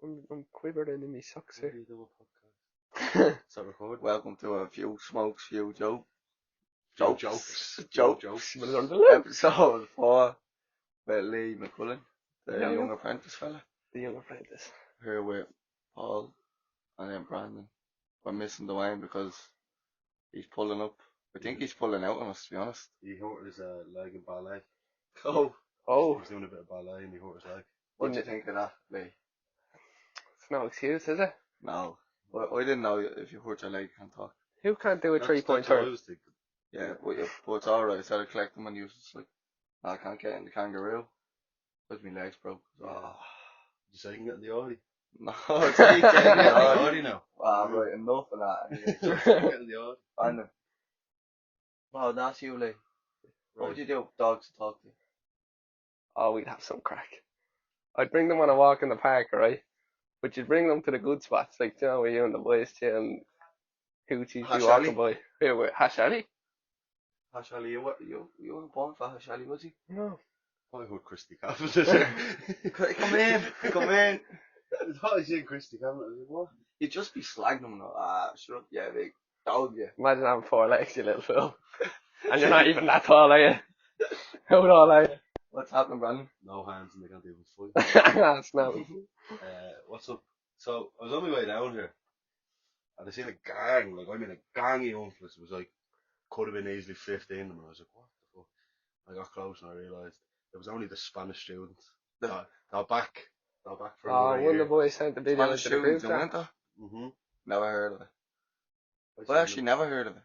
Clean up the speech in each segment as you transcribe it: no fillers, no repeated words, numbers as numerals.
I'm quivering in my socks How do here. you do a podcast? Is that recorded? Welcome to a few smokes, few jokes. Few Jokes. The Episode 4 with Lee Mc Qullian, the Yeah. young apprentice fella. young apprentice. Here with Paul and then Brandon. We're missing Dwayne because he's pulling up. I think he's pulling out on us, to be honest. He hurt his leg in ballet. Oh, He Oh, was doing a bit of ballet and he hurt his leg. what do you think of that, Lee? it's no excuse, is it? No. I didn't know if you hurt your leg, you can't talk. Who can't do a That's 3-point what I turn? was thinking. Yeah, but it's alright. I started collecting them and you was just like, "No, I can't get in the kangaroo because my legs broke." Yeah. Oh. You say you can get in the Audi? No, it's like You can getting get in it the on. Audi now. Wow, right, enough of that. You can get in the Audi. And well, that's you, Lee. What would you do if dogs to talk to you? Oh, we'd have some crack. I'd bring them on a walk in the park, alright? But you'd bring them to the good spots, like, you know, where you and the boys chill and Hoochie's Hash be walking alley? by. Here, wait, Hash Alley? Hash Ali, you weren't born for Hash Ali, was he? No. I heard Christy Cavan. Come in, come in. I thought I seen Christy Cavan. I was like, what? You'd just be slagging him. Shut up, yeah, big dog, yeah. Imagine having 4 legs, you little fool. And you're not even that tall, are you? How tall are you? What's happening, Brandon? No hands and they can't even fight. That's not. What's up? So, I was on my way down here and I seen a gang, like, I mean a gang of youngsters. It was like, could have been easily 15 of them. And I was like, what the fuck? I got close and I realised it was only the Spanish students. They're back. They're back for Oh, another one of year. the boys sent the video Spanish into the group students in chat. winter? Mm-hmm. Never heard of it. I actually never heard of it.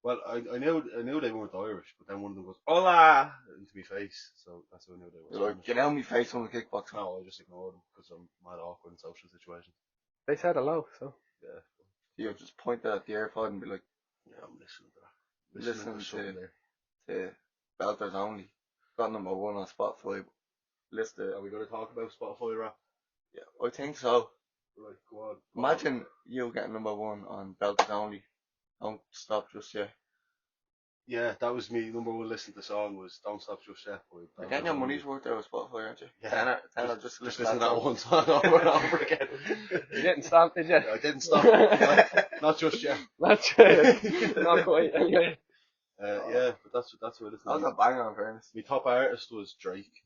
Well, I knew they weren't Irish, but then one of them goes, "Hola!" into my face, so that's how I knew they were You're like, Spanish. get out of my face on the kickbox. No, I just ignored them because I'm mad awkward in social situations. They said hello, so. Yeah. You just point that at the AirPod and be like, Yeah, I'm listening to that. Listening something there. to Belters Only. Got number 1 on Spotify. List it. Are we going to talk about Spotify rap? Yeah, I think so. Right, go on. Imagine you getting number 1 on Belters Only. Don't stop just yet. Yeah, that was me. Number one listen to the song was "Don't Stop Just Yet." You're getting your money's worth out of Spotify, aren't you? Yeah. Tenner, Just listen listen to to that one song over and over again. You didn't stop, did you? I didn't stop. Not just yet. That's it. Not quite, anyway. Yeah, but that's what I listened That was to. a banger, in fairness. My top artist was Drake.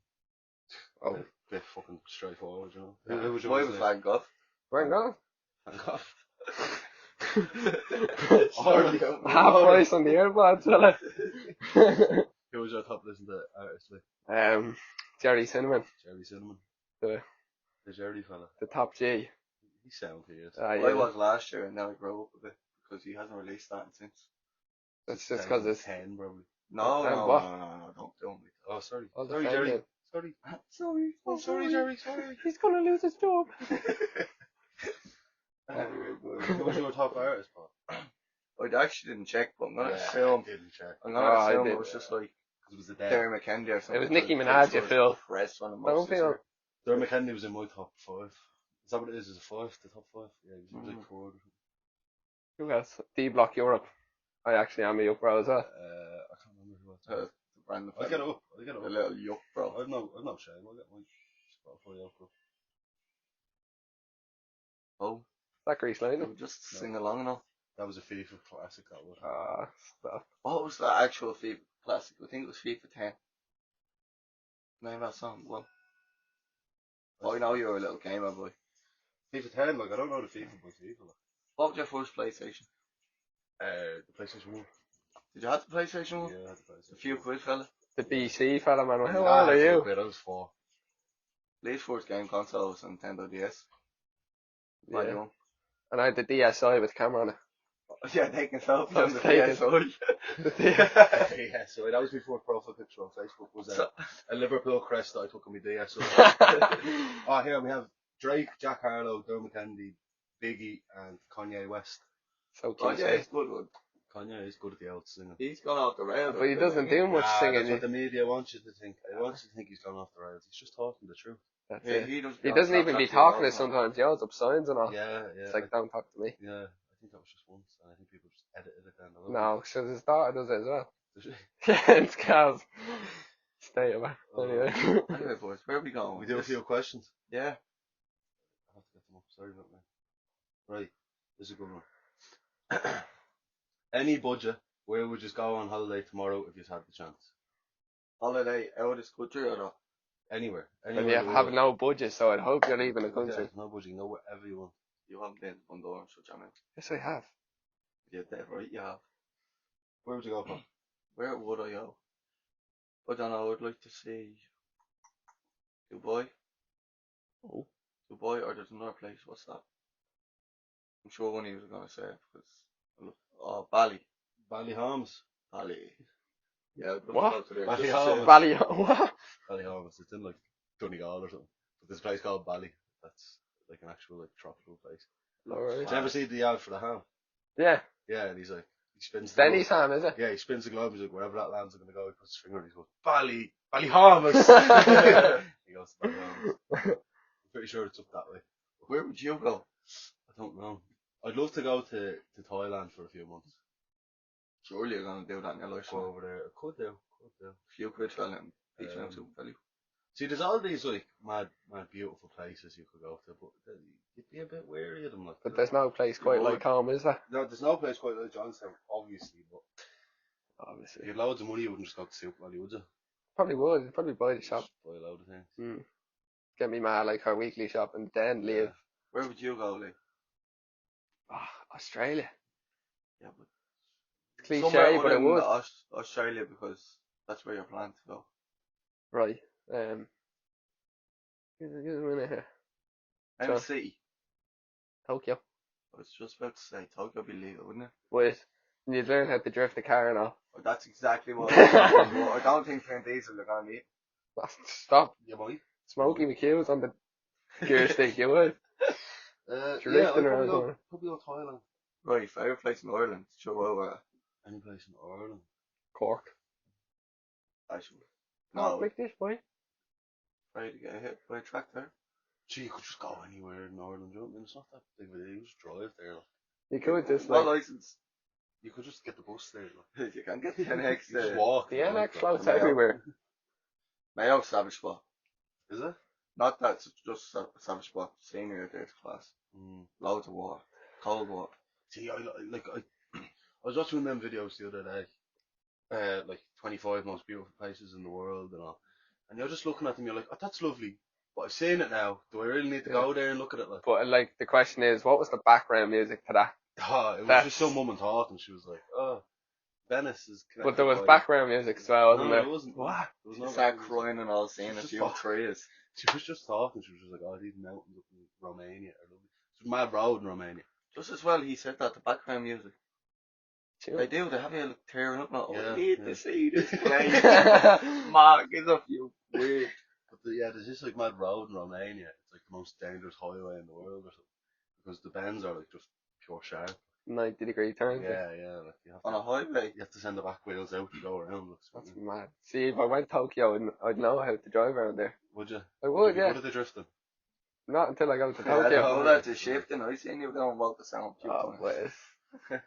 Oh. Bit fucking straightforward, you know. Who was Mine yours? was Van Gogh. Right now. Thank God. Half price on the AirPods, fella. Who was your top listen to artist? Jerry Cinnamon, Jerry Cinnamon. The- The Jerry fella. the top G. He's sound here. Ah, I yeah. was last year and now I grew up a bit because he hasn't released that since. That's just because it's 10 probably. No, And no, what? no, don't me. Oh, sorry. all the Sorry, fans Jerry. in. Sorry. Sorry. Oh, sorry, Jerry. Sorry. He's gonna lose his job. Anyway, Who was your top artist, Paul? I actually didn't check, but I'm gonna I assume. didn't check. I'm Oh, gonna I assume did. it was just like It was the dead. Derry McKenzie or something. It was Nicki because Minaj, Prince you was feel. pressed on him Don't most this feel. year. Dermot Kennedy was in my top 5. Is that what it is? Is it 5? The top 5? Yeah, he was like 4. Who else? D Block Europe. I actually am a Yuck Bro as well. I can't remember who else. The Brandon I'll get it up. The little yuck, bro. I've no shame. I'll get my Spotify up. Oh, That Grease you Lightning. would just sing along enough. That was a FIFA classic, that was. Stop. What was the actual FIFA classic? I think it was FIFA 10. Name that song. Well, I know you're a little gamer boy. FIFA 10, like, I don't know the FIFA by FIFA. Like. What was your first PlayStation? The PlayStation 1. Did you have the PlayStation 1? Yeah, I had the PlayStation A few quid, fella. The BC fella, man. How Ah, old are you? I was 4. Least first game console was Nintendo DS. Yeah. Yeah. And I had the DSi with camera on it. Yeah, taking selfies on Just the taking- DSi. Yeah, so that was my first profile picture on Facebook. Was So- a Liverpool crest that I took on my DS. Oh, here we have Drake, Jack Harlow, Dermot Kennedy, Biggie, and Kanye West. So Oh, cute. yeah, it's good one. Kanye is good at the old singing. He's gone off the rails. But he doesn't do much singing. That's what the media wants you to think. They want you to think he's gone off the rails. He's just talking the truth. That's Yeah, it. he He doesn't even be talking it sometimes. He holds up signs and all. Yeah. It's like, don't talk to me. Yeah, I think that was just once, and I think people just edited it down a little No, because his daughter does it as well. bit. Yeah, it's Cal's. Stay away. Oh. Anyway. Anyway, boys, where are we going? We do a few questions. Yeah. I have to sorry about that. Right, this is a good one. Any budget, where would you go on holiday tomorrow if you had the chance? Holiday out of this country or not? Anywhere. Well, Anywhere you in the have world. no budget, so I'd hope you're leaving the Yeah, country. no budget, you can go wherever you want. You haven't been on door, so John. Yes, I have. You're dead right, you have. Where would you go for? Where would I go? I don't know, I'd like to see Dubai. Oh. Dubai, or there's another place, what's that? I'm sure one of you was going to say it, because, Bali. Ballyholmes. Bali. Yeah, I'd love What? to go to there. Bali Just to Holmes. say- Valley, what? Ballyholmes. It's in like Donegal or something. But there's a place called Bali. That's like an actual like tropical place. Alright. Did you ever see the ad for the ham? Yeah. Yeah, and he's like, he spins the Denny's globe. ham, is it? Yeah, he spins the globe. He's like, wherever that lands, I'm gonna go. He puts his finger and he goes, Ballyholmes. He goes to Ballyholmes. I'm pretty sure it's up that way. Where would you go? I don't know. I'd love to go to Thailand for a few months. Surely you're going to do that in your life. Go over there. I could do. A few quid fell in. Beach out to value. See, there's all these like mad beautiful places you could go to, but you'd be a bit wary of them. Like, But there's no place quite like home, is there? no, there's no place quite like Johnstown, obviously. But if Obviously. you had loads of money, you wouldn't just go to Super Valley, would you? Probably would. Probably buy the shop. Just buy a load of things. Mm. Get me ma like her weekly shop and then leave. Yeah. Where would you go, Lee? Australia. Yeah, but It's cliche, somewhere but other it than would. Australia, because that's where you're planning to go. Right. Give us a minute here. Any Sure. city. Tokyo. I was just about to say Tokyo would be legal, wouldn't it? Wait. You'd learn how to drift a car and all. But that's exactly what I don't think Vin Diesel are going to need. Stop. You might. Smokey McHugh's on the gear stick, you would. Yeah, I'd Drifting probably around go, somewhere. probably go Thailand. Right, favourite place in Ireland. Chihuahua. Any place in Ireland. Cork. Actually. No. No, Like this, boy. afraid to get hit by a tractor. Gee, you could just go anywhere in Ireland, you know what I mean? It's not that big of a deal. You just drive there. Like. You could just What like. license? You could just get the bus there. Like. You can get the NX You just there. walk. The you know, NX like, floats Mayo. everywhere. Mayo Savage Spot. Is it? Not that, it's just Savage Spot. Senior there's class. Mm. Loads of water. Cold water. See, I was watching them videos the other day, like 25 most beautiful places in the world and all, and you're just looking at them, you're like, oh, that's lovely, but I've seen it now. Do I really need to go there and look at it? Like, But like the question is, what was the background music to that? oh, it was That's- just some woman talking. She was like, oh, Venice is. But there was connected by-" background music as well, wasn't No, there? there wasn't. What? There was You no start music. crying and all, seeing a Just few fuck. trees. She was just talking. She was just like, oh, these mountains up in Romania are lovely. It's a mad road in Romania. Just as well, he said that, the background music. They do, they have you like, tearing up now. Oh, Yeah, I need yeah. to see this place. Mark is a few weird. But there's this like mad road in Romania. It's like the most dangerous highway in the world or something. Because the bends are like just pure sharp. 90-degree turns. Yeah, like you have On to, a highway. you have to send the back wheels out to go around. Like, That's mad. See, if I went to Tokyo, I'd know how to drive around there. would you? I would, you yeah. good at the drifting? Not until I go to Yeah, I Tokyo. know that to shifting. I seen you going about the sound. Oh, wait.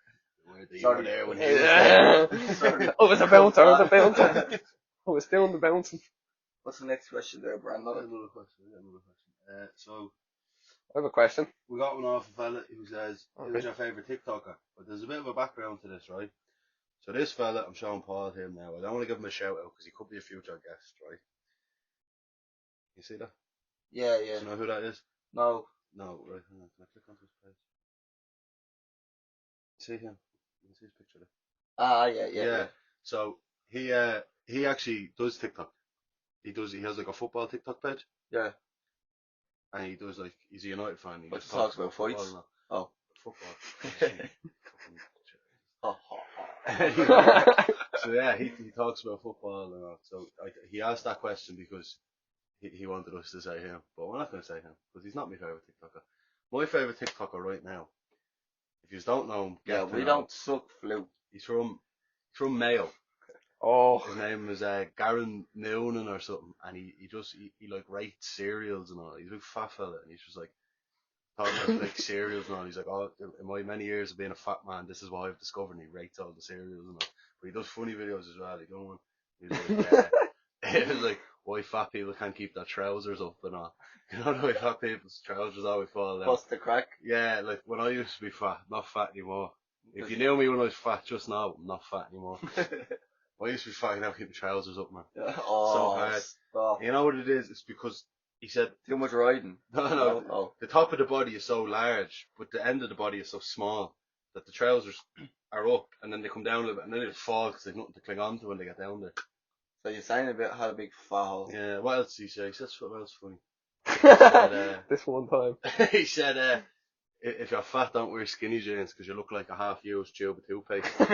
You were there when he was Yeah. there. Sorry. I was a bouncer, I was doing the bouncing. What's the next question there, Brandon? Another question. So I have a question. we got one off a fella who says, Okay. "Who's your favourite TikToker?" But there's a bit of a background to this, right? So this fella, I'm showing Paul him now. I don't want to give him a shout out because he could be a future guest, right? You see that? Yeah, Do yeah. you know who that is? No. No, right. Hang on. Can I click onto his page? See him? You can see his picture there. Ah, yeah. So he actually does TikTok. He has like a football TikTok page. Yeah. And he does like he's a United fan. He But just he talks about football fights? and that. Oh. Football. Oh, oh, So yeah, he talks about football and all. So he asked that question because he wanted us to say him, but we're not going to say him because he's not my favourite TikToker. My favourite TikToker right now, if you don't know him, yeah, get to we know don't him. suck flute. He's from Mayo. Oh, His name is Garen Noonan or something, and he like rates cereals and all. He's a big fat fella, and he's just like talking about like cereals and all. He's like, oh, in my many years of being a fat man, this is what I've discovered. And he rates all the cereals and all. But he does funny videos as well. He done one. He was like, it was like, why fat people can't keep their trousers up and all. You know the way fat people's trousers always fall down. What's the crack? Yeah, like when I used to be fat, not fat anymore. If you knew me when I was fat just now, I'm not fat anymore. I used to be fat, now keep my trousers up, man. Oh, So hard. stop. You know what it is? It's because he said, Too much riding. no, Oh. the top of the body is so large, but the end of the body is so small that the trousers are up and then they come down a little bit and then they fall because they've nothing to cling on to when they get down there. So you're saying had a big fat hole. Yeah, what else did he say? He said something else funny. He said, This one time. he said, if you're fat, don't wear skinny jeans because you look like a half-used tube of toothpaste. You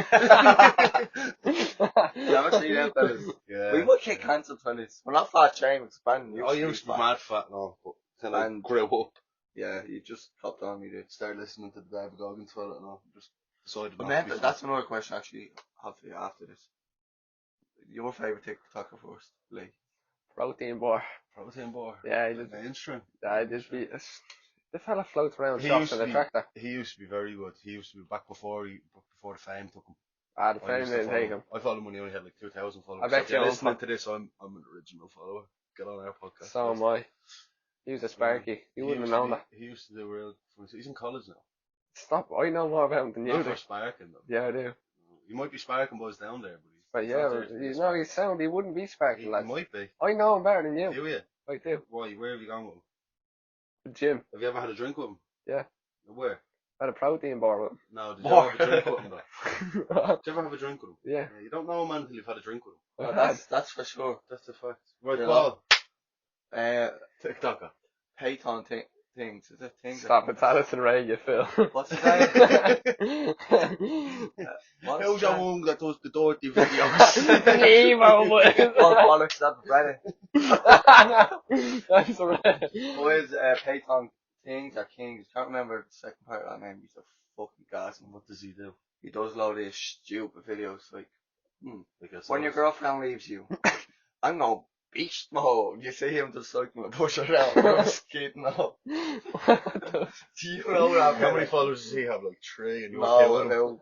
ever see that, fellas? Yeah. We might get cancelled for this. We're not fat shaming, expanding. I used to be mad fat now, but then I And- grew up. Yeah, you just copped on me, dude. Started listening to the David Goggins fella and all. Just decided But not to man, be fat. that's another question actually I have for you after this. Your favourite TikToker first, Lee? Protein bar. Protein bar. Yeah, he just, Mainstream. the fella floats around He shops used in to a be- tractor. He used to be very good. He used to be back before the fame took him. Ah, the I fame used to didn't follow take him. I followed him when he only had like 2,000 followers. I bet So if you're you don't listening to this, I'm an original follower. Get on our podcast. So am I. He was a Sparky. You wouldn't have known that. He used to do real. He's in college now. Stop. I know more about him than you Not do. for sparking though. Yeah, I do. He might be sparking boys down there, But he's yeah, not there to be he wouldn't be sparking, he lads. might be. I know him better than you. Do you? I do. Why? Where have you gone with him? The gym. Have you ever had a drink with him? Yeah. Where? Had a protein bar with him. No, did you ever have a drink with him though? Did you ever have a drink with him? Yeah. You don't know a man until you've had a drink with him. Oh, that's for sure. That's the fact. Right, Yeah. Paul. TikToker. Payton things. Is it things? Stop it, Alison Ray, you Phil. What's his name? What's Who's his your name? one that does the dirty videos? Leave Oh, bollocks, that's Reddit. That's right. Boys, Payton things or Kings. Can't remember the second part of that name. He's a fucking gas. What does he do? He does a load of these stupid videos like, Because when your girlfriend leaves you, I'm no beast mode. You see him just like push her out, just kidding off. Do you know that? How many followers does he have? Like 3, and you No, want to kill him?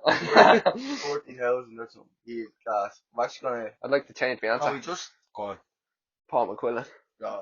no, 40,000 or something. He is gas. I'm actually gonna. I'd like to change my Oh, answer. we just. Go on. Paul McQuillan. Yeah.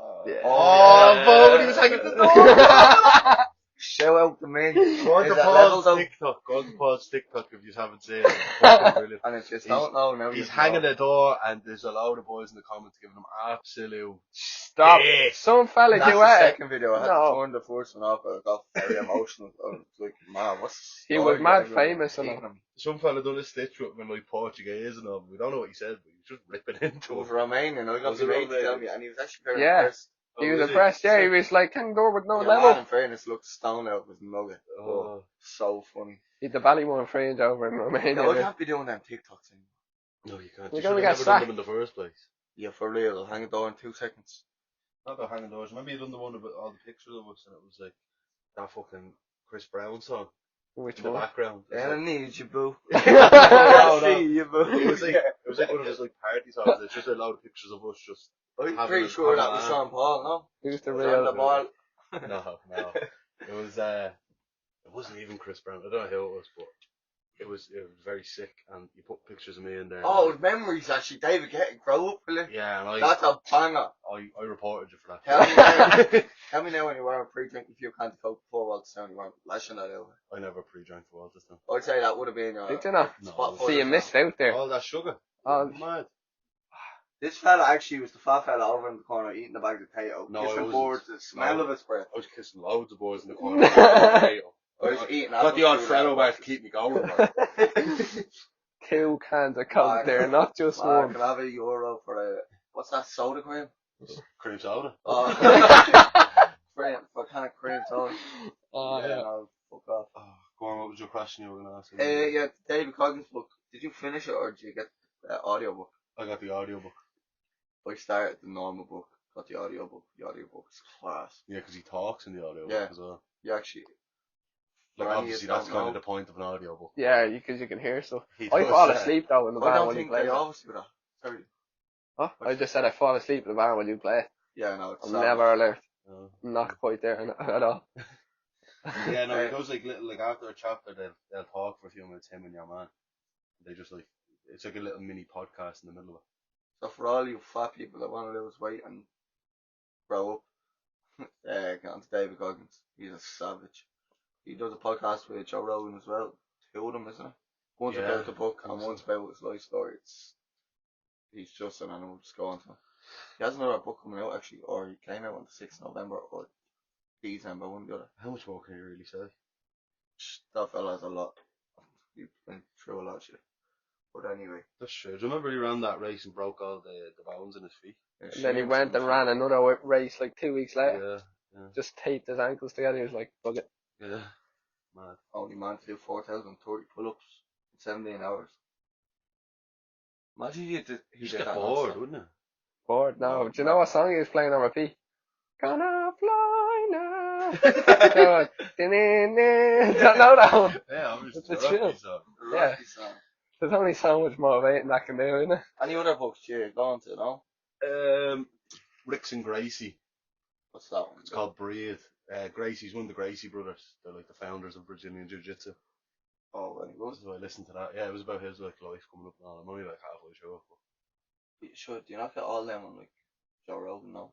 Oh, Bo, he was hanging the door. Shout out to me. Go on Is to that Paul's level, though? TikTok. Go on to Paul's TikTok if you haven't seen it. It's fucking brilliant. And if you He's- don't know now, He's you hanging know. the door, and there's a load of boys in the comments giving him absolute. Stop. Yeah. Some fella That's do the it. second video. I had No. to turn the first one off. I got very emotional. I was like, man, what's. He was mad famous and all. him. Some fella done a stitch with him in like Portuguese and all. We don't know what he said, but he was just ripping It into was him. Romanian. I got Was my it mate to tell Romanian? me, and he was actually very Yeah. impressed. He was impressed, yeah. He was like, hang door with no Yeah, level. man, in fairness, looked stoned out with nugget. Oh. So funny. He's the Ballymore fringe over in Romania. No, I can't be doing them TikToks anymore. No, you can't. You're You gonna should get have never done sacked. them in the first place. Yeah, for real. I'll hang a door in 2 seconds. Not the hanging doors. Remember you done the one about all the pictures of us, and it was like that fucking Chris Brown song Which in the one? background. It was Yeah, I like- need you, boo. no, I no. see you, boo. It was like one of those like party songs. It's just a load of pictures of us just. I'm having pretty a- sure that having was a- Sean Paul, Who's the no? Was on the real? ball. No. It was it wasn't even Chris Brown. I don't know who it was, but it was very sick. And you put pictures of me in there. Oh, memories actually. David Getty, grow up, will you? yeah, and That's a banger. I reported you for Tell that. me now. Tell me now when you weren't pre-drinking a few cans of Coke before Walter Sound, you weren't lashing that out. I never pre-drank for all this time. I'd say that would have been your Did you know? No. spot See, you for missed out there. All that sugar. Oh, Mad. This fella actually was the fat fella over in the corner eating a bag of potato. No, I kissing wasn't. boards, the smell No. of his breath. I was kissing loads of boys in the corner. I was eating Got the odd apple Freddo cider. bar to keep me going. Man. 2 cans of Coke there, not just Man, one. can I have a euro for a what's that soda cream? Cream soda. Oh, cream for a can of cream soda. Oh, yeah. No, fuck off. Oh, go on, what was your question you were going to ask? Yeah, David Coggins' book. Did you finish it or did you get the audio book? I got the audiobook. I started the normal book, got the audio book. The audio book is class. Yeah, because he talks in the audiobook Yeah. as well. You actually. Like, for any obviously, you don't that's kind know, of the point of an audiobook. Yeah, because you can hear stuff. He I does, fall asleep though in the I van don't when you think play they it. always do that. Sorry. Huh? I just said I fall asleep in the van when you play it. Yeah, no, it's I'm savage. never alert. No. I'm not quite there at all. Yeah, no, it goes like little, like after a chapter, they'll talk for a few minutes, him and your man. They just like, it's like a little mini podcast in the middle of it. So for all you fat people that want to lose weight and grow up, get on to David Goggins. He's a savage. He does a podcast with Joe Rogan as well. Two of them, isn't it? One's Yeah, about the book I think and so. one's about his life story. He's just an animal. Just go on to him. He has another book coming out actually, or he came out on the 6th of November or December, one or the other. How much more can you really say? That fella has a lot. He's been through a lot of shit. But anyway. That's true. Do you remember he ran that race and broke all the bones in his feet? And then he went and ran another race like 2 weeks later. Yeah, Just taped his ankles together. He was like, "Fuck it." yeah. Mad. Only man to do 4,030 pull-ups in 17 hours. Imagine he did Just that get bored, non-stop. wouldn't it? Bored now. No, Do you know what song he was playing on repeat? Gonna fly now. Don't know that one. Yeah, obviously. It's a tune. The Yeah. Rocky song. There's only so much motivating that can do, isn't it? Any other books you're going to, no? Ricks and Gracie. What's that one? It's called Breathe. Gracie's one of the Gracie brothers. They're like the founders of Brazilian Jiu-Jitsu. Oh, very good. So I listened to that. Yeah, it was about his like life coming up and all. I'm only like halfway through it. You should. Do you not get all them on like Joe Rogan, no?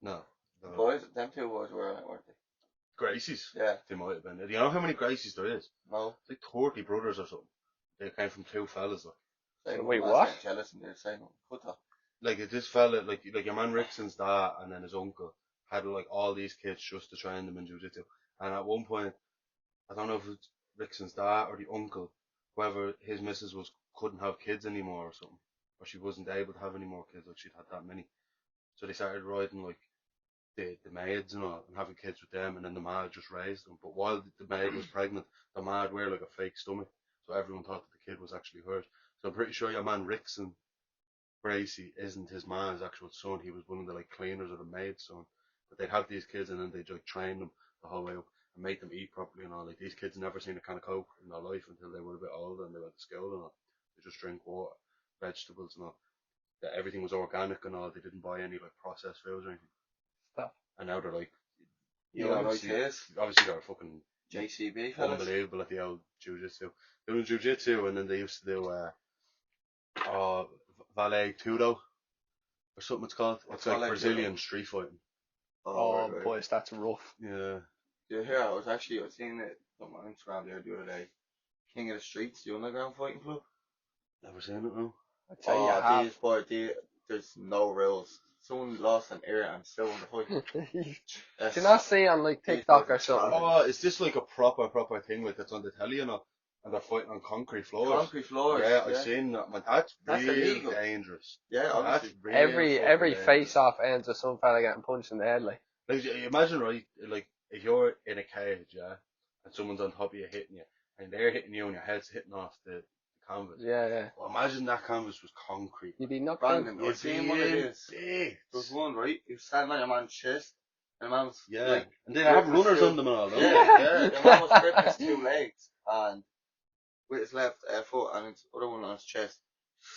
No. The boys, them two boys were on it, weren't they? Gracie's? Yeah. They might have been. Do you know how many Gracies there is? No. It's like 30 brothers or something. They came from two fellas. Wait, what? Jealous and they're saying, "Cut that." Like this fella, like your man Rickson's dad and then his uncle had like all these kids just to train them in jiu-jitsu. And at one point, I don't know if it's Rickson's dad or the uncle, whoever his missus was, couldn't have kids anymore or something, or she wasn't able to have any more kids, like she'd had that many. So they started riding like the maids and all, and having kids with them, and then the maid just raised them. But while the maid was pregnant, the maid wear like a fake stomach, so everyone thought that the kid was actually hers. So I'm pretty sure your man Rickson Gracie isn't his man's actual son. He was one of the like cleaners or the maid's son. But they'd have these kids and then they'd like train them the whole way up and make them eat properly and all. Like these kids never seen a can of coke in their life until they were a bit older and they went to school and all. They just drink water, vegetables and all. That everything was organic and all. They didn't buy any like processed foods or anything. Stuff. And now they're like, You know what it is? obviously they're fucking JCB fellas. unbelievable at the old jiu-jitsu. They were jiu-jitsu and then they used to do Valet Tudo or something it's called. What's It's like Valet Brazilian Tudo? street fighting. Oh, right. boys, that's rough. Yeah. Do you hear? I was seeing it on my Instagram there the other day. King of the Streets, the underground fighting club. Never seen it, no. I'd say you have. These boys, there's no rules. Someone lost an ear and still in the fight. Do you not see on like TikTok or something? Oh, is this like a proper thing like that's on the telly and all? And they're fighting on concrete floors. Concrete floors. Yeah, I've seen that. Man, that's really illegal. dangerous. Yeah, That's obviously. really Every fucking dangerous. face off ends with some fella getting punched in the head, like. Like, you imagine, right? Like, if you're in a cage, yeah, and someone's on top of you hitting you, and they're hitting you and your head's hitting off the canvas. Yeah, yeah. Well, imagine that canvas was concrete. You'd be knocked out. Brandon, I've seen one of these. Big. There's one, right? He was standing on your man's chest, and the man was Yeah, like, and they have gripping runners his on them and all. Don't Yeah, they? the man was gripping his two legs, and with his left foot and his other one on his chest,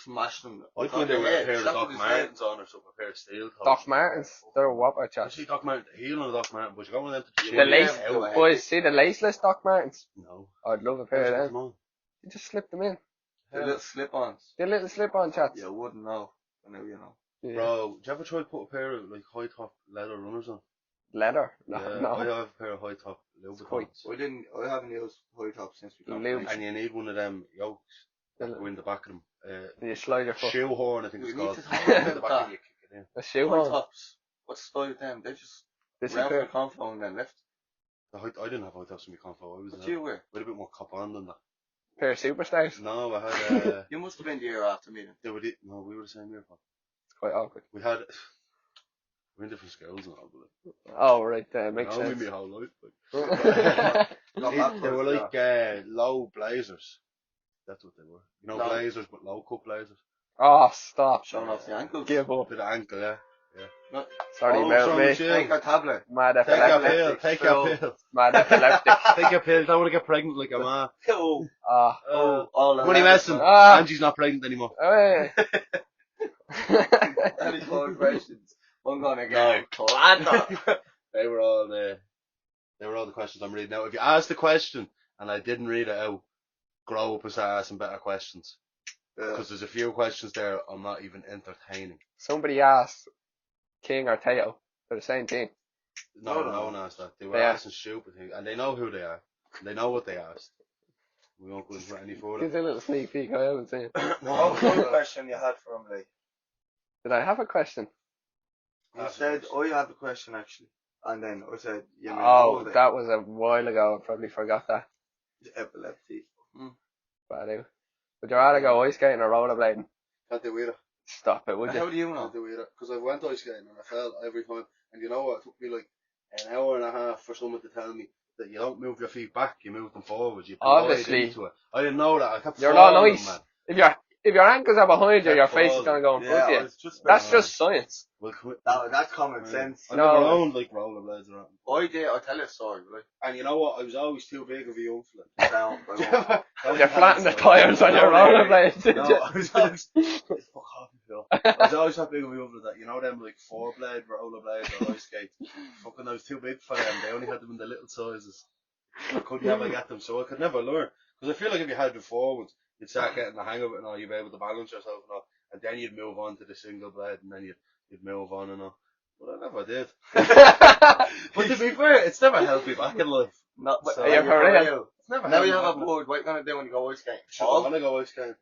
smashed him. I find they wear a pair of Shot Doc with his head. Martens on or something, a pair of steel toes. Doc Martens, they're a whopper, You chat. see Doc Marten, the heel on a Doc Marten, but you got one of them to The Yeah, lace, yeah, yeah. boys, see the laceless Doc Martens? No. I'd love a pair of them. Come on. You just slip them in. The little slip-ons. The little slip-on chats. You wouldn't know. I know you know. Yeah. Bro, did you ever try to put a pair of like high top leather runners on? Leather? No, Yeah, no. I have a pair of high top quite- Louboutins. I haven't used high top since we got Lube. And you need one of them yokes that go in the back of them. You slide your foot. Shoehorn, I think We it's need called. to talk In about the back that. and you kick it in. A High shoehorn. tops. What's the story with them? They just ran for the Disappear. confo and then left. I didn't have high tops in my confo. I was What do you wear? with a bit more cop on than that. Pair of superstars. No, I had. You must have been the year after me then. No, we were the same year. Pal. It's quite awkward. We had. We're in different schools and all, but Oh, right, makes you know me sense. my whole life. Like. Not They that were close, like low blazers. That's what they were. You know, No. blazers, but low cut blazers. Oh, stop. showing off the ankles. Give up. To the ankle, yeah. Sorry Oh, about sorry, me. Michelle. Take a tablet. Mad Take your epileptic. pill. Take your pill. Mad epileptic. Take your pill. Don't want to get pregnant like a ma. Oh, Ah. all the Money levels, messing. man. Ah. Angie's not pregnant anymore. Hey. Any more questions? I'm gonna get clanter. They were all the questions I'm reading out. If you asked the question and I didn't read it out, grow up and start asking better questions. Because there's a few questions there I'm not even entertaining. Somebody asked King or Teo. They're the same thing. No one asked that. They were Yeah. asking stupid things, and they know who they are. They know what they asked. We won't go into it any further. Gives a little sneak peek. I haven't seen it. What was the question you had for me? Did I have a question? You said, I have a question actually. And then I said, you mean Oh, that was a while ago. I probably forgot that. epilepsy. But I do. Would you rather go ice skating or rollerblading? Can't do either. Stop it, would How you? do you know? Can't do either. Because I went ice skating and I fell every time. And you know what? It took me like an hour and a half for someone to tell me that you don't move your feet back, you move them forwards. You glide Obviously. into it. I didn't know that. I kept You're not falling, nice. man. If your ankles are behind you, Kept your face is falling. gonna go in front of Yeah, you. it's just That's just science. Well, that's common sense. I No. never owned like rollerblades around. I'll tell you a story, right? And you know what? I was always too big of a young fella. Down, You flatten the tires on your rollerblades, did No, you? I was always fuck off, Phil. I was always that big of a young fella that, you know them like 4-blade rollerblades or ice skates. Fucking I was too big for them. They only had them in the little sizes. I could never get them, so I could never learn. Because I feel like if you had the forwards, you'd start getting the hang of it and all, you'd be able to balance yourself and all, and then you'd move on to the single blade, and then you'd move on and all. But I never did. But to be fair, it's never held me back in life. Not, So, Are you for real? It's never Now held you me have a back. board, what are you going to do when you go ice skating? Sure, I'm gonna go ice skating.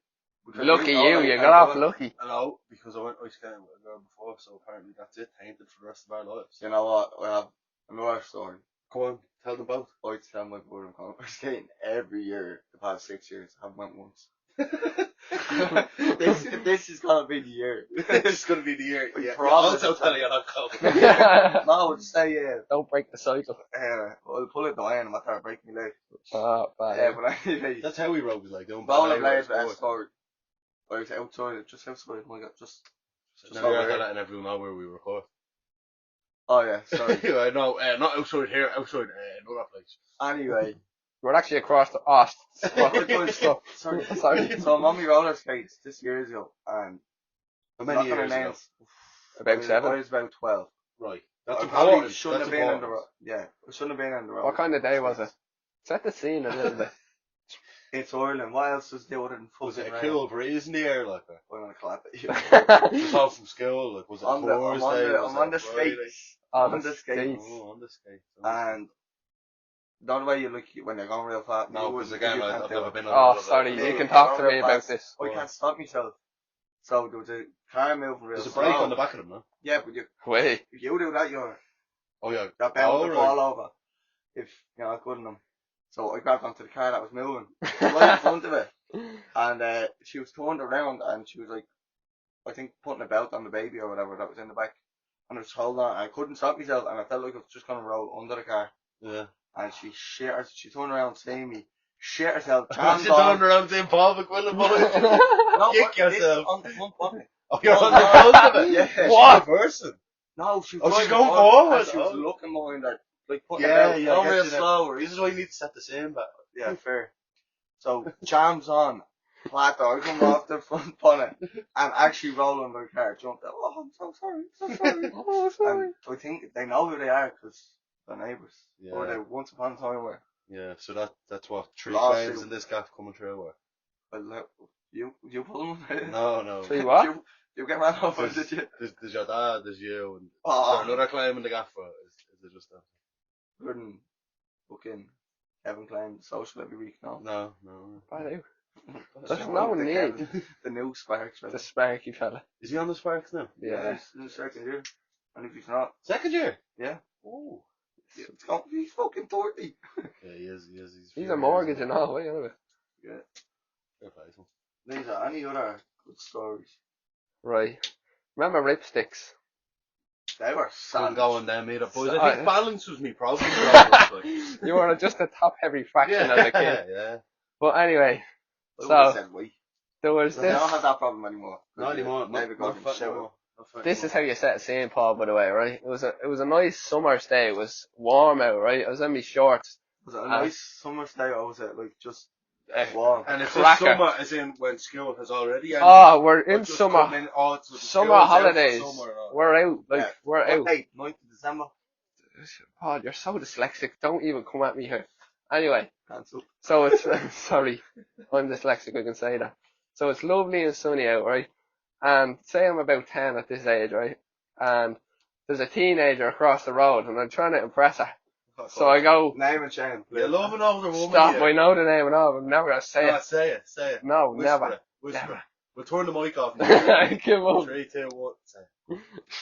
Lucky you got off lucky. No, because I went ice skating with a girl before, so apparently that's it, tainted for the rest of our lives. You know what? I have another story. Come on, tell them both. I tell my brother I'm going ice skating every year the past 6 years. I haven't went once. this is gonna be the year. This is gonna be the year. I Yeah, promise. also tell you you're not going. No, I would say Don't break the cycle. I'll pull it down. I'm not trying to break my leg. Oh, Yeah, bad. but anyway, That's how we rode, was like doing rollerblades escort. I was outside, just outside. Oh my god, just Now over you're here. letting everyone know where we record. Oh yeah, sorry. I know, not outside here, outside another place. Anyway, We're actually across the Ost. sorry. Sorry. So I'm on my roller skates this years ago, and How I'm many not gonna years ago? announce. About I 7. was about 12. Right. That's I probably important. shouldn't That's have been in the important. yeah. I shouldn't have been in the roller. What kind of day was it? Set the scene a little bit. It's Ireland. What else was there other than Was it fucking a rain? cool breeze in the air like that? I'm gonna clap at you. Just off from school, like was it I'm Thursday? on the skates. Oh, On the skates. Oh, on the skates. And the only way you look when you're going real fast. No, because again, I've never been on. Oh, rollerblades. sorry. Yeah, You can talk to yeah, me yeah. about this. I can't stop myself. So there was a car moving real There's a slow. brake on the back of them, no? Yeah, but Wait. if you do that, you're Oh yeah. bound to right. fall over. If you're not good enough. So I grabbed onto the car that was moving right in front of it, and she was turned around and she was like, I think putting a belt on the baby or whatever that was in the back, and I was holding on. I couldn't stop myself, and I felt like I was just gonna roll under the car. Yeah. And she turned around, seeing me, shit herself, She jammed turned on. around saying Paul McQuillan, No, kick but this yourself. on the front bonnet. Oh, you're on the front of it. Yeah. What? Reversing. No, she was Oh, she's driving going forward, forward. and she was Oh. looking behind her, like putting Yeah, it out, yeah, I going get real you now. slow. This is why you need to set the same back. Yeah, fair. So jams on, flat I come off the front bonnet, and actually rolling the car, jumped out. Oh, I'm so sorry, Oh, sorry. And I think they know who they are because they're neighbours, or Yeah. they once upon a time were. Yeah. So that's what 3 Lawsuit. claims in this gaff coming through. Or? Well, you pull them. No. Three what? You get ran over, did you? There's your dad, there's you, and is Oh, there another claim in the gaff? Or is it just that? couldn't fucking Kevin claim social every week. No. No. I do. That's There's no the need. Kevin, the new Sparks. The Sparky fella. Is he on the Sparks now? Yeah. He's in the second year, and if he's not, Second year. yeah, Oh. he's fucking 30. Yeah, he is. He's a mortgage and all, wait, anyway. Yeah. Fair play to him. These are any other good stories. Right. Remember Ripsticks? They were I'm savage. going them either, boys. I I- think balance was me problem. Like. You were just a top heavy fraction as a kid. Yeah. But anyway, I so- would've said we. there was They this. don't have that problem anymore. Not anymore. David Not Goggins fat showed anymore. up. This is how you set a scene, Paul, by the way, right? It was a nice summer's day. It was warm out, right? I was in my shorts. Was it a nice summer's day or was it like just Uh, warm? And it's Cracker. summer, as in when school has already ended. Oh, we're or in just summer. coming in, oh, so the Summer school's out for holidays. summer and all. We're out, like, Yeah. we're What out. date? 9th of December. Paul, you're so dyslexic. Don't even come at me here. Anyway, Cancel. so it's sorry, I'm dyslexic. I can say that. So it's lovely and sunny out, right? And say I'm about 10 at this age, right? And there's a teenager across the road and I'm trying to impress her. So I go, Name and shame, please. You're loving older woman. stop, here. I know the name and all, I'm never gonna say No, it. say it. Say it. No, Whisper never. it. Whisper Never. it. We'll turn the mic off. Give up. 3, 2, 1. Say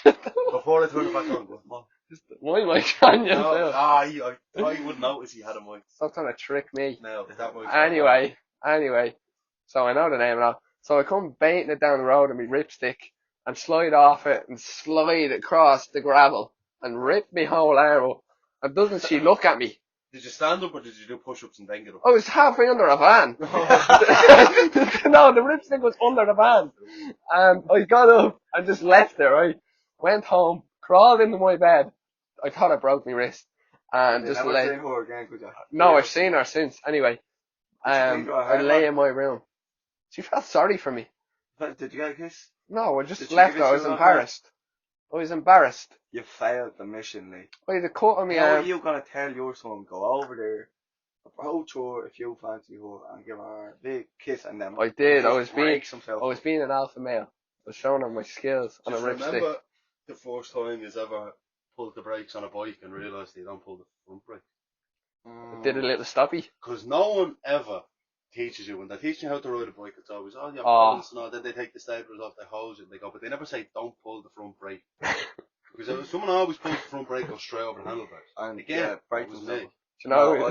it. Before I turn it back on, go on. Why mic on No, yourself? I thought you wouldn't notice he had a mic. Stop trying to trick me. No, that mic's Anyway, so I know the name and all. So I come baiting it down the road with my ripstick and slide off it and slide across the gravel and rip me whole arm up. And doesn't she look at me? Did you stand up or did you do push-ups and then get up? I was halfway under a van. No, the ripstick was under the van. And I got up and just left it, right? Went home, crawled into my bed. I thought I broke my wrist. And just lay. Seen her again, could you? No, I've seen her since. Anyway, think of her, I lay man? in my room. She felt sorry for me. Did you get a kiss? No, I Did just she left give her. it I to was you, embarrassed. I was embarrassed. You failed the mission, Lee. I had a cut on my How are arm. you gonna tell your son go over there, approach her if you fancy her, and give her a big kiss, and then I did. he I was breaks himself. I was being an alpha male. I was showing her my skills on a Just ripstick. remember the first time you ever pulled the brakes on a bike and realised you don't pull the front brake. Did a little stoppy. Because no one ever teaches you, when they teach you how to ride a bike, it's always, oh, you have Oh. balance and all, then they take the staplers off, they hose it, and they go, but they never say, don't pull the front brake. Because if someone always pulls the front brake, goes straight over the handlebars. And Again, yeah, break that was himself. me. Do you know? No, I'll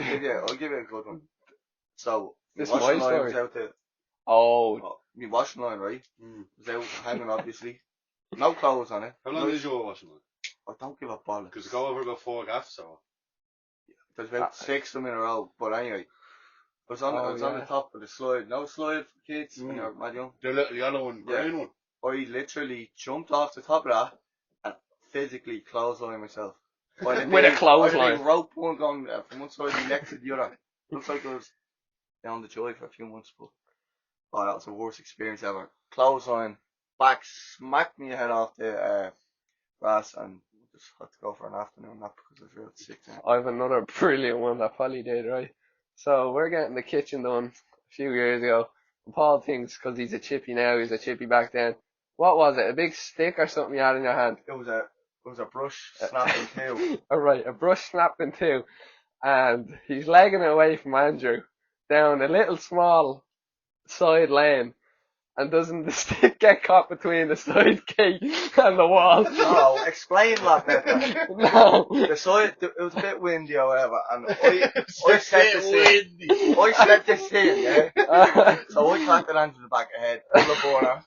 give you a good one. So, This my is my washing line story. was out there. Oh, My washing line, right? Mm. Was out hanging, obviously. No clothes on it. How long is your washing line? I don't give a bollocks. Because go over about 4 gaffs or There's about 6 of them in a row. But anyway, I was on the top of the slide. No slide for kids when you're mad young. the little yellow and green one. I literally jumped off the top of that and physically clotheslined myself. With a clothesline. I had a rope one going from one side of my neck to the other. Looks like I was down the joy for a few months, but oh, that was the worst experience ever. Clothesline, back smacked me head off the grass, and just had to go for an afternoon nap because I was real sick then. I have another brilliant one that Polly did, right? So we're getting the kitchen done a few years ago. And Paul thinks because he's a chippy now, he's a chippy back then. What was it? A big stick or something you had in your hand? It was a brush snapping too. Alright, a brush snapping too. And he's legging it away from Andrew down a little small side lane. And doesn't the stick get caught between the side gate and the wall? No, explain that better. No. The side, it was a bit windy or whatever, and I set this in. I set this in, yeah. So I clapped it onto the back of the head, pulled the border,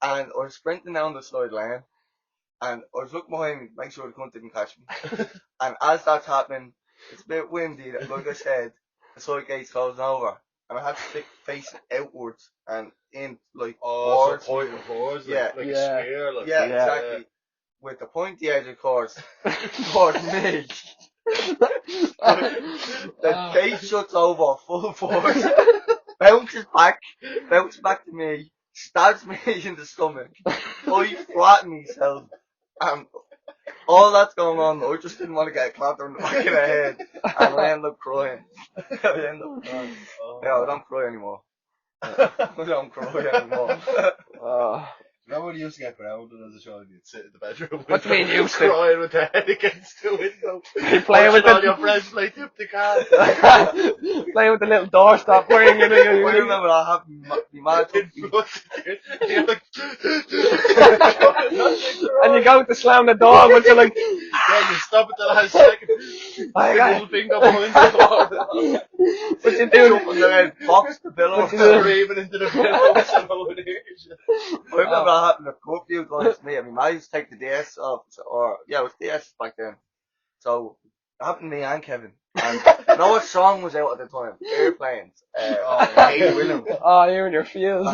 and I was sprinting down the side lane, and I was looking behind me, make sure the cunt didn't catch me. And as that's happening, it's a bit windy, like I said, the side gate's closing over, and I had to stick facing outwards and in like Oh, towards. so pointing forwards, Yeah. like Yeah. a spear. Like, Yeah, exactly. With the pointy edge, of course, towards me. The gate shuts over full force, bounces back to me, stabs me in the stomach. I flatten myself, and all that's going on, I just didn't want to get a clatter in the back of the head, and I end up crying. Yeah, I don't cry anymore. I don't cry anymore. Remember when you used to get grounded as a child? You'd sit in the bedroom. What do you mean used to? Crying with the head against the window. You playing with all your the friends play tip the car. playing with the little doorstop ring. I remember that happened. My mad took me. You're like, And you go to slam the door, but you're like, yeah, you stop at the last second. I Your got little finger behind the door. what you doing? And then box the pillow. What you doing? Screaming into the pillow so no one hears you. I remember that happened a few times to me. I mean, I used to take the DS off, or yeah, it was DS back then. So it happened to me and Kevin. And you know what song was out at the time? Airplanes. Hayley Williams. Oh, you're in your fields.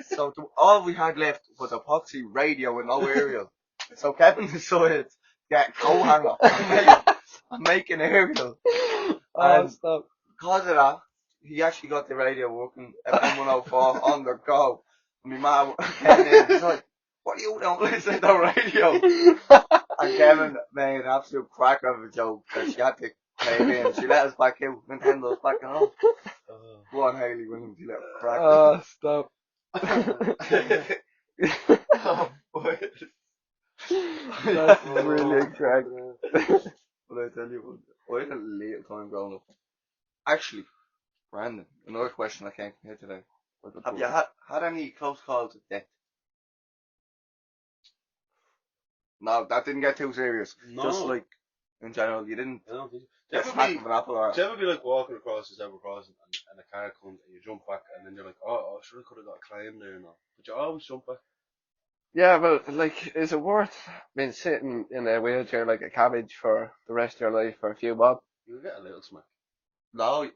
So all we had left was a epoxy radio with no aerial. So Kevin decided to get a coat hanger and make an aerial. Oh, And stop. because of that, he actually got the radio working at M104 on the go. And my mum came in, he's like, what are you doing listening to the radio? And Kevin made an absolute cracker of a joke that she had to came in. She let us back out. Nintendo's back on. Go on, Hayley Williams, you let us crack. Oh, stop. Oh, boy. That's brilliant, Craig. But I tell you what, I had a little time growing up. Actually, Brandon, another question that came from here today. Have you had any close calls of death? No, that didn't get too serious. No. Just like, in general, you didn't I don't think so. get smacked with an apple or... Do you ever be like walking across the zebra crossing and a car comes and you jump back and then you're like, oh, I sure could have got a claim there now. But you always jump back. Yeah, but like, is it worth being sitting in a wheelchair like a cabbage for the rest of your life for a few bob? You'll get a little smack. No, you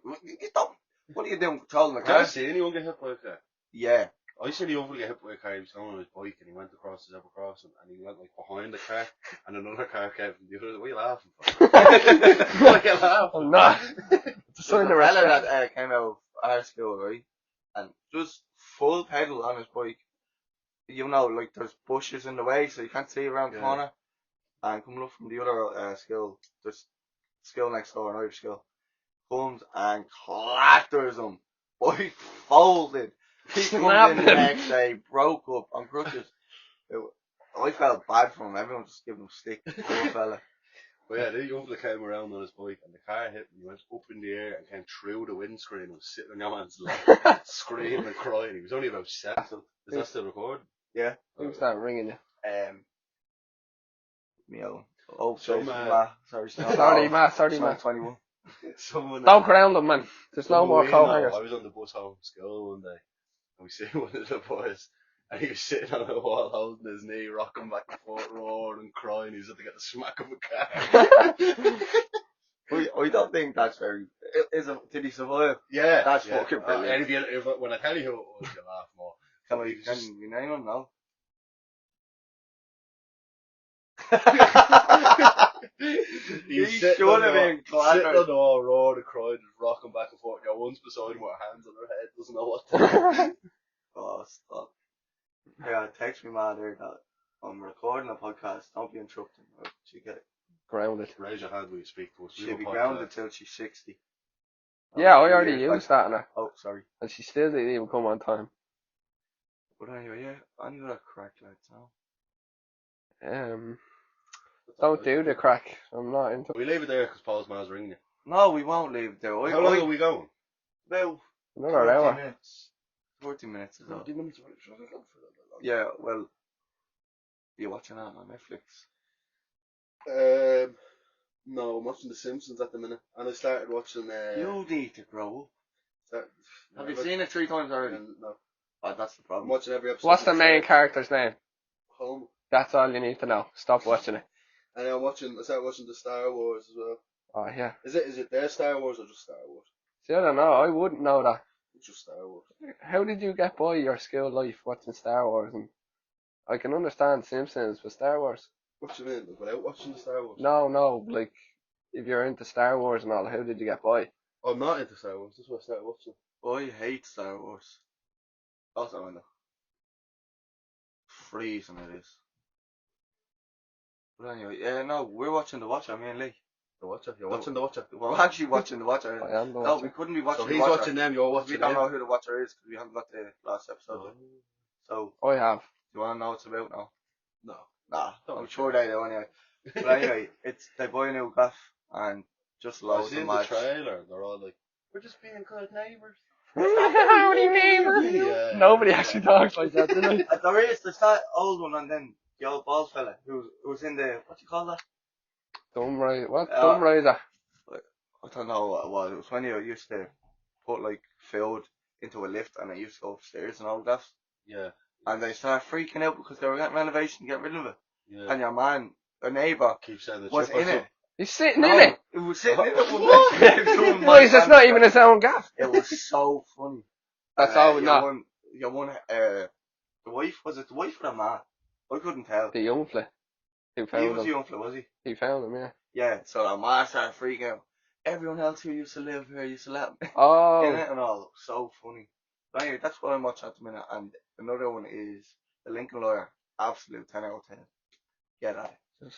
don't. What are you doing controlling the Did I car? see anyone get hit by a car? Yeah. I seen the uncle get hit by a car. He was going on his bike and he went across the zebra crossing and he went like behind the car and another car came from the other. What are you laughing for? What are you laughing? I'm not. It's a sign There's of a fella respect. that came out of our school, right? And just full pedal on his bike. You know, like there's bushes in the way, so you can't see around the Yeah. corner. And coming up from the other school, there's school next door, an Irish school, comes and clatters him. Bike folded. He comes in the next day, broke up on crutches. I felt bad for him. Everyone just giving him stick. Poor fella. But yeah, the uncle came around on his bike and the car hit him. He went up in the air and came through the windscreen and was sitting on your man's lap, screaming and crying. He was only about 7. Is that still recording? Yeah. Who's that ringing you? Meow. Oh, Some, sorry, sorry, Sorry, Matt. Sorry, Matt. 21. Someone, Don't ground him, man. There's no more I co-hangers. was on the bus home from school one day and we see one of the boys and he was sitting on a wall holding his knee, rocking back and forth, roaring and crying. He was at to get the smack of a car. I don't think that's very. Did he survive? Yeah. That's yeah. fucking brilliant. And when I tell you who it was, you'll laugh more. Can He was just- you name him now? He was He sitting should on have the- been clattered. Sitting on the wall, roaring, crying, just rocking back and forth. Your one's beside him with her hands on her head, doesn't know what to do. Oh, stop. Yeah, text me, man, there that I'm recording a podcast. Don't be interrupting. Or she get Grounded. Raise your hand when you speak to us. We she'll have be a podcast. grounded till she's 60. Yeah, I already used that on her. Oh, sorry. And she still didn't even come on time. But anyway, yeah, I knew that crack lads now. Don't do the crack. I'm not into We leave it there because Paul's man's ringing you. No, we won't leave it there. How long are we going? About another 40 hour. minutes. 40 minutes is all. 40 minutes. Yeah, well, you're watching that on Netflix. No, I'm watching The Simpsons at the minute, and I started watching. You need to grow up. Have you but- seen it 3 times already? No, Oh, that's the I'm problem. watching every episode. What's the from main start. character's name? Home, That's all you need to know. Stop watching it. and I started watching the Star Wars as well. Oh, yeah. Is it their Star Wars or just Star Wars? See, I don't know. I wouldn't know that. It's just Star Wars. How did you get by your school life watching Star Wars? And I can understand Simpsons, but Star Wars? What do you mean? Like, without watching the Star Wars? No. Like, if you're into Star Wars and all, how did you get by? I'm not into Star Wars. That's why I started watching. I hate Star Wars. Also, I know. Freezing it is. But anyway, yeah, no, we're watching The Watcher, me and Lee. The Watcher. You're watching The Watcher. We're actually watching The Watcher. I am the No, Watcher. we couldn't be watching So The he's Watcher. watching them. You're watching We don't them. know who The Watcher is because we haven't got the last episode. Oh. So, I have. do you want to know what it's about now? No. Nah, Don't I'm worry. sure they do anyway. But anyway, they buy a new gaff and just I loads seen of the match. trailer. They're all like, "We're just being good neighbours." Howdy, neighbour. Yeah. Nobody actually talks like that, do they? There's that old one and then the old bald fella who's in the, what do you call that? Dumb Rider. What? Uh, Dumb Rider. I don't know what it was. It was when you used to put like food into a lift and it used to go upstairs and all that. Yeah. And they started freaking out because they were getting renovation to get rid of it. Yeah. And your man, a neighbour, Keep saying the was chip or in it. something. He's sitting No, in it. It was sitting in it. What? Boys, that's not even his own gaff. It was so funny. That's all we know. Your one, the wife, was it the wife or the man? I couldn't tell. The young fella who He found was him. the young fella, was he? He found him, yeah. Yeah, so the man started freaking out. Everyone else who used to live here used to let him in Oh, it and all. So funny. But anyway, that's what I'm watching at the minute. And another one is The Lincoln Lawyer. Absolute 10 out of 10. Get at it.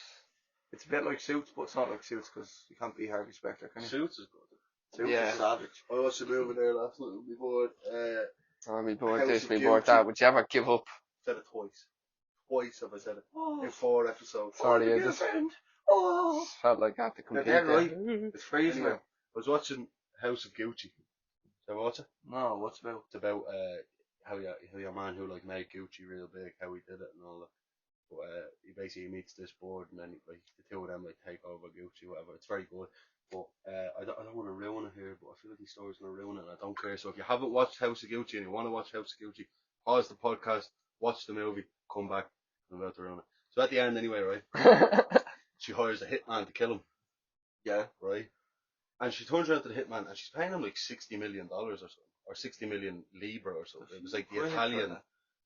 It's a bit like Suits, but it's not like Suits because you can't be Harvey Specter, can you? Suits is good. Suits Yeah. is savage. I watched a movie there last night before. Oh, me bored House this, of me bored Gucci. that. Would you ever give up? Said it twice. Twice have I said it. Oh, In 4 episodes. Sorry, oh, I the just girlfriend. Oh. felt like I had to You're compete dead there. right. It's freezing Anyway, now. I was watching House of Gucci. Did I watch it? No, what's it about? It's about how your man who like made Gucci real big, how he did it and all that. But he basically meets this board and then like the two of them like take over Gucci, whatever. It's very good. But I don't want to ruin it here, but I feel like these stories are gonna ruin it and I don't care. So if you haven't watched House of Gucci and you want to watch House of Gucci, pause the podcast, watch the movie, come back, I'm about to ruin it. So at the end anyway, right? She hires a hitman to kill him. Yeah. Right? And she turns around to the hitman and she's paying him like $60 million or something. Or 60 million libra or something. It was like the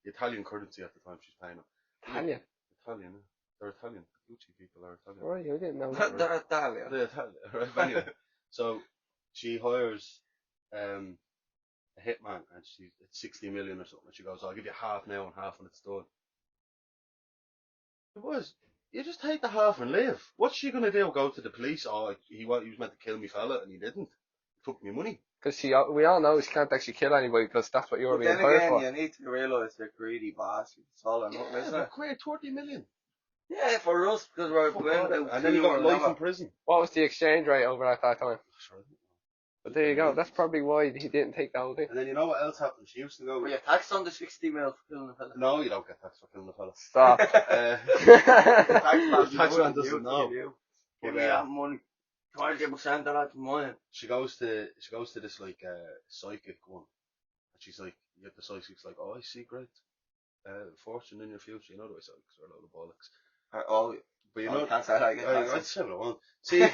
Italian currency at the time she's paying him. Italian. Italian, yeah. They're Italian. Gucci people are Italian. Right, I didn't know that. They're Italian. They're Italian, right? But anyway, so she hires a hitman and it's 60 million or something. And she goes, I'll give you half now and half when it's done. It was. You just take the half and leave. What's she gonna do? Go to the police? Oh, he was meant to kill me fella and he didn't. He took me money. Because we all know she can't actually kill anybody because that's what you're But being then hired again, for. you need to realise they're greedy bastards. It's all or nothing, isn't it? Quit 30 million. Yeah, for us, because we're And then you got life in prison. What was the exchange rate over at that time? Sure. But there you go. That's probably why he didn't take the whole thing. And then you know what else happened? She used to go. Were you taxed on the 60 mil for killing the fella? No, you don't get taxed for killing a fella. Stop. The tax man doesn't know. Give me that money. 20% of that's mine. She goes to this like psychic one, and she's like, the psychic's like, oh, I see great fortune in your future. You know the way psychics are a load of bollocks. But you know, can't say that again. I'd say what I want. See, You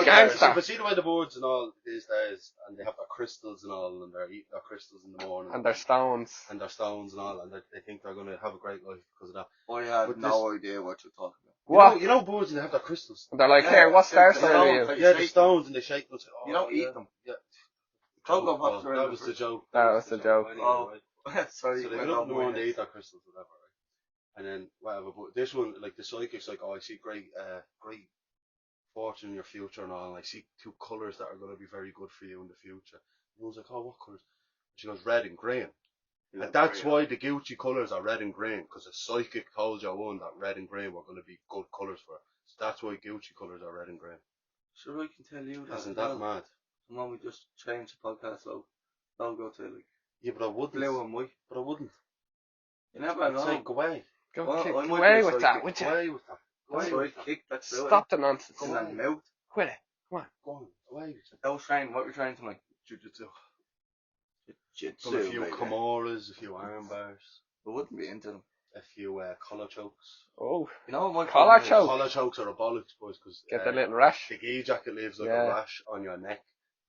can't stop. but see the way the boards and all these days, and they have their crystals and all, and they're eating their crystals in the morning, And their stones. and their stones and all, and they think they're going to have a great life because of that. I had But no idea what you're talking about. What? You know boards and they have their crystals. And they're like, Yeah, here, what star the sign are you? stones, Yeah, the stones, and they shake them. Oh, You don't yeah. eat them. Yeah. Cocoa Pops are in That the was the fridge. joke. That was the joke. Anyway, Oh. right? Sorry, So they went get up over in the my morning, they head. eat their crystals, whatever, right? And then whatever. But this one, like the psychic's like, oh, I see great fortune in your future and all, and I see two colours that are going to be very good for you in the future. And I was like, oh, what colours? She goes, red and green. And that's why the Gucci colours are red and green, because a psychic told you one that red and green were going to be good colours for her. So that's why Gucci colours are red and green. Sure, I can tell you that. Isn't that mad? And when we just change the podcast logo to like Yeah, but I wouldn't. blue and white. But I wouldn't. You never I'd know. say, go away. Go Well, kick I might away be with psychic. that, would Go you? away with that. Go away That's why with that. kick that through Stop the nonsense. in the mouth. Quit it. Go on. Away with it. That was training. What were you training tonight? Jiu-jitsu. Jiu-jitsu. Done a few baby. Kimuras, a few arm bars, I wouldn't be into them. a few collar chokes. Oh, You know what my Collar problem is? choke. Collar chokes are a bollocks, boys, because get the little rash. the gi jacket leaves like Yeah. a rash on your neck,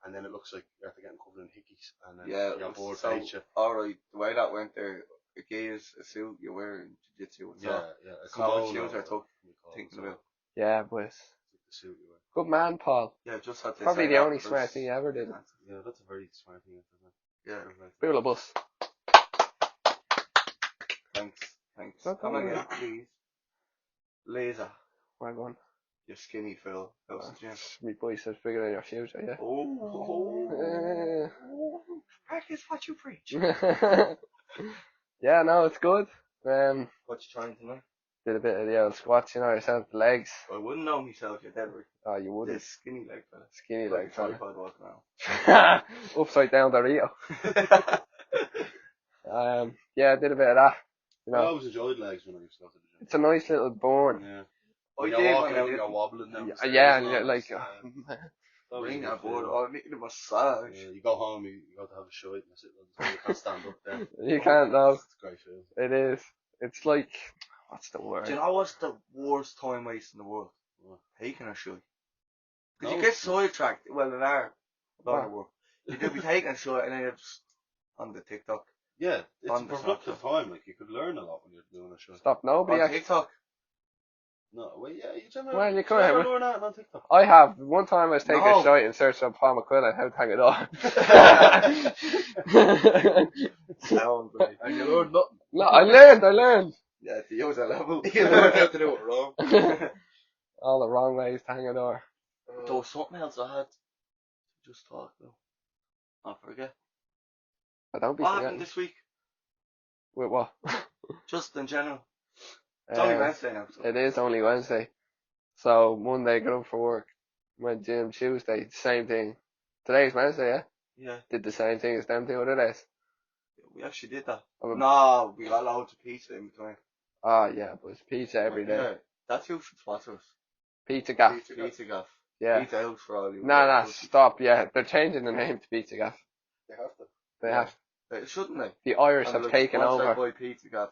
and then it looks like you're after getting covered in hickeys, and then Yeah, your board so, hates you. alright, the way that went there, a gi is a suit you wear in jiu-jitsu and Yeah, stuff. yeah. A It's not what kimono, shoes I took, we call it, thinking so about. Yeah, boys. it's like the suit you wear. Good man, Paul. Yeah, just had to Probably say the that only because- smart thing you ever did. Yeah, that's a very smart thing, isn't it? Yeah, Build a bus. thanks. No Come problem. again, please. Laser, Well done. you skinny Phil. How's the gym? Me biceps bigger than your future, yeah. Oh. Practice what you preach. Yeah, no, it's good. What you trying tonight? Did a bit of the old squats, you know yourself, the legs. I wouldn't know myself, you're dead right. Oh, you wouldn't. This skinny leg fella. Skinny Like legs, fella. tripod walking Upside down Dorito. around. Yeah, I did a bit of that. You I know, always enjoyed legs when I used to go to the gym. it's a nice little burn. Yeah. I When did you're when walking I out, did. you're wobbling down the stairs Yeah, and and all you're like, this, that was a Ring good that board. feeling. Oh, I need a massage. Yeah, you go home, you go to have a shite, and that's it. You can't stand up there. you can't know. It's a great feeling. It is. It's like, what's the word? Do you know what's the worst time waste in the world? What? Taking a shit. Because No, you get it's not. sidetracked. Well, in our line What? of work. You could be taking a shit and then you're just on the TikTok. Yeah, it's a On the productive time. Like, you could learn a lot when you're doing a show. Stop. Nobody On actually. TikTok. No, well, yeah, you generally. Well, you you could never have. learn that on TikTok. I have. One time I was taking No. a shite and searched up Paul McQuillan how to hang it on. Sound great. And you learn nothing. No, I learned. Yeah, to use a level. You learn how to do it wrong. All the wrong ways to hang a door. There was something else I had to just talk about. I forget. I don't be What forgetting. happened this week? With what? Just in general. It's only Wednesday now. So. It is only Wednesday. So Monday, got up for work. Went gym. Tuesday, same thing. Today's Wednesday, yeah? Yeah. Did the same thing as them two other days. We actually did that. Oh, No, we got loads of pizza in between. yeah, but it's pizza every day. Yeah, that's who should sponsor us. Pizza Gaff. Pizza Gaff. Yeah. Pizza House for all you. No, stop, yeah. They're changing the name to Pizza Gaff. They have to. They have. Shouldn't they? The Irish And have look, taken sponsored over. by Pizza Gaff.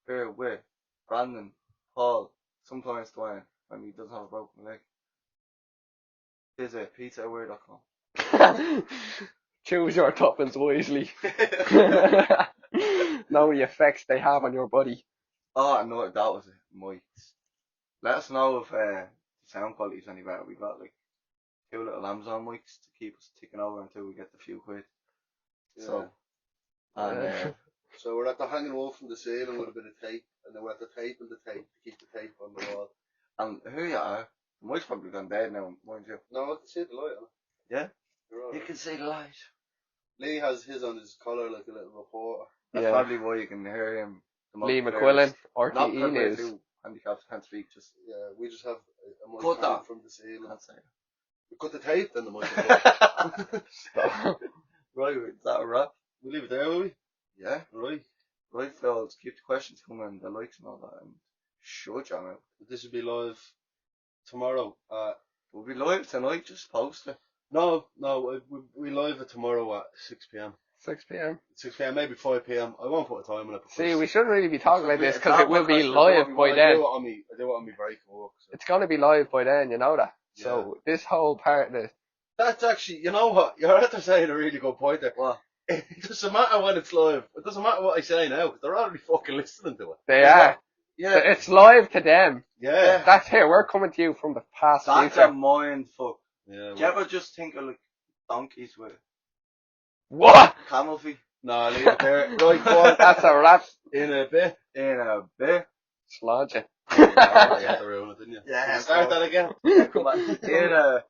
Here with Brandon, Paul, sometimes Dwayne, when he doesn't have a broken leg. Visit pizzaaware.com. Choose your toppings wisely. Know the effects they have on your body. Oh, no, that was it. Mics. Let us know if the sound quality is any better. We got like 2 little Amazon mics to keep us ticking over until we get the few quid. Yeah. So, and So we're at the hanging off from the ceiling with a bit of tape, and then we're at the tape and the tape to keep the tape on the wall. and here you are. The mic's probably gone dead now, mind you. No, I can see the light on it. Yeah? You're all You right. can see the light. Lee has his on his collar like a little reporter. That's Yeah. probably why you can hear him. the most Lee clearest. McQuillan, Not RTE because News. handicaps can't speak, just Yeah, we just have a mic Cut hanging that. from the ceiling. can't say We cut the tape, then the mic. Stop. Right, is that a wrap? We leave it there, will we? Yeah. Right. Right, fellas, keep the questions coming, the likes and all that, and shut your mouth. This will be live tomorrow. We'll be live tonight, just post it. No, we live it tomorrow at 6 p.m. 6 p.m. 6 p.m, maybe 5 p.m. I won't put a time on it. See, we shouldn't really be talking about this because That it will be podcast live will by be I then. do it on me break of work. So. It's going to be live by then, you know that. So this whole part of it, That's actually, you know what? You're after saying a really good point there. What? It doesn't matter when it's live. It doesn't matter what I say now, 'cause they're already fucking listening to it. they are. Yeah, It's live to them. Yeah. That's here. We're coming to you from the past that's a future. mind fuck. Yeah. Do you ever just think of like donkeys with What? camel feet? No, leave it there. Right, go on. That's a wrap. In a bit. In a bit. Slodge it. You had to ruin it, didn't you? Yeah, Start that again. Yeah, come on. In a